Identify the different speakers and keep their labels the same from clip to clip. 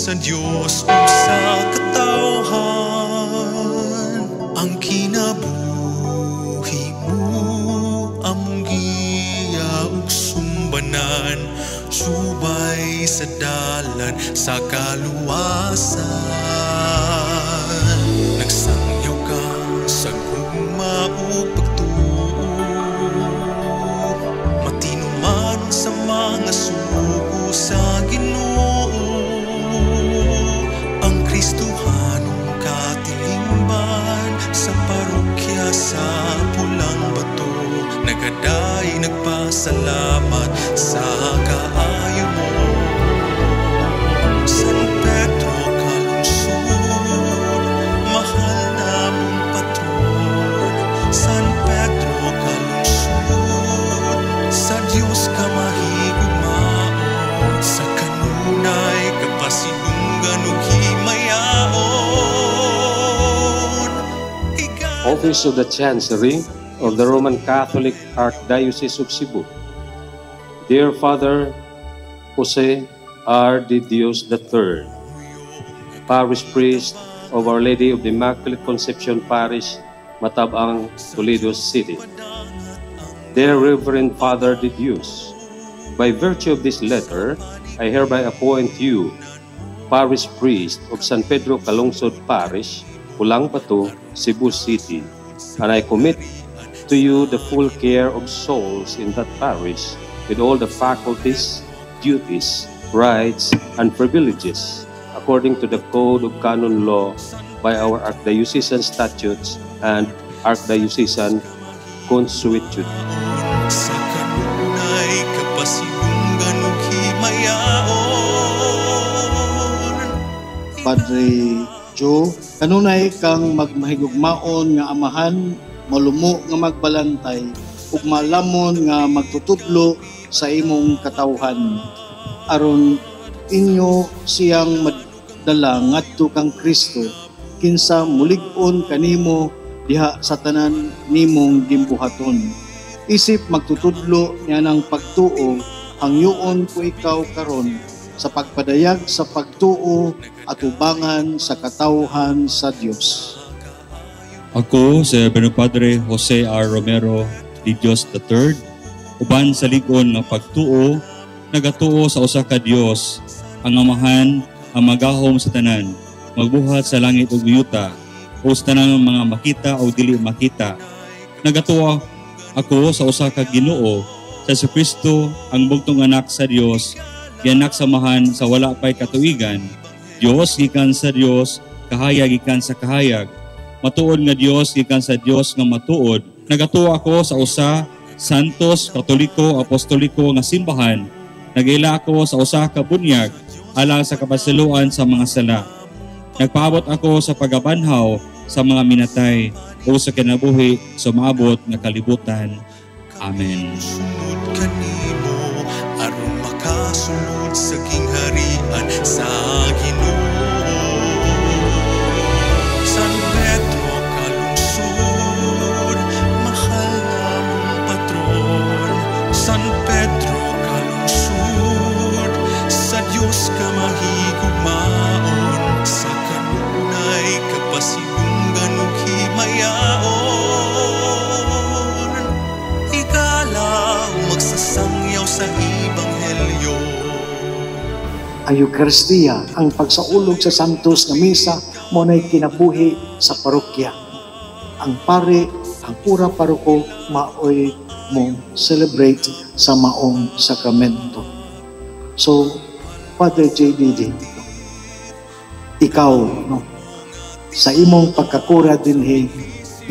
Speaker 1: sa Dios ug sa katawhan. Ang kinabuhi mo among giya ug sumbanan, subay sa dalan sa kaluwasan. Nagsangyaw ka sa gugma ug pagtuo, matinuman sa mga sugo sa Ginoo. Ang Kristohanong katilingban sa parokya sa Pulang Bato, nagaday nagpasalamat sa kaayo mo. San Pedro kalungsod, mahal namong patron. San Pedro kalungsod, sa Dios ka mahigugmaon. Sa kanunay kapasidunggan ug himayaon.
Speaker 2: Office of the Chancery of the Roman Catholic Archdiocese of Cebu. Dear Father Jose R. de Dios III, Parish Priest of Our Lady of the Immaculate Conception Parish, Matabang, Toledo City. Dear Reverend Father de Dios, by virtue of this letter, I hereby appoint you Parish Priest of San Pedro Calungsod Parish, Pulang Bato, Cebu City, and I commit to you the full care of souls in that parish with all the faculties, duties, rights, and privileges according to the Code of Canon Law by our Archdiocesan Statutes and Archdiocesan Consuetude.
Speaker 1: Sa kanunay kapasidunggan ug himayaon.
Speaker 3: Padre Joe, kanunay kang magmahigugmaon nga amahan, malumo nga magbalantay, ug malamon nga magtutudlo sa imong katawhan. Aron inyo siyang madala ngadto kang Kristo, kinsa mulig-on kanimo diha sa tanan nimong gimbuhaton. Isip magtutudlo niya ng pagtuo, hangyoon ko ikaw karon sa pagpadayag sa pagtuo at ubangan sa katawhan sa Dios.
Speaker 4: Ako, si Reverend Padre Jose R. Romero de Dios III, uban sa ligon ng pagtuo, nagatuo sa usa ka Dios, ang amahan, ang magahom sa tanan, magbuhat sa langit ug yuta, o sa tanang mga makita o dili makita. Nagatuo ako sa usa ka Ginoo, sa Jesucristo, ang bugtong anak sa Dios, gianak samahan sa wala pay katuigan, Dios gikan sa Dios, kahayag gikan sa kahayag, matuod nga Dios gikan sa Dios nga matuod. Nagatuo ako sa usa santos, katoliko, apostoliko nga simbahan. Nagila ako sa usa ka bunyag alang sa kapasiluan sa mga sala. Nagpaabot ako sa pagabanhaw sa mga minatay o sa kinabuhi sa maabot nga kalibutan. Amen.
Speaker 1: Sunod kanimo aron makasunod sa kingharian sa Ginoo. San Pedro kalungsod, mahal namong patron. San Pedro kalungsod, sa Dios ka mahigugmaon. Sa kanunay kapasidunggan ug himayaon. Ikalaw magsasangyaw sa Ebanghelyo.
Speaker 3: Ang Eucharistia, ang pagsaulog sa santos na misa, mo na'y kinabuhi sa parokya. Ang pare, ang pura paroko, maoy mo celebrate sa maong sakramento. So, Father JDD, ikaw, no, sa imong pagkakura dinhi,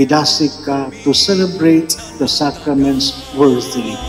Speaker 3: gidasig ka to celebrate the sacraments worthily.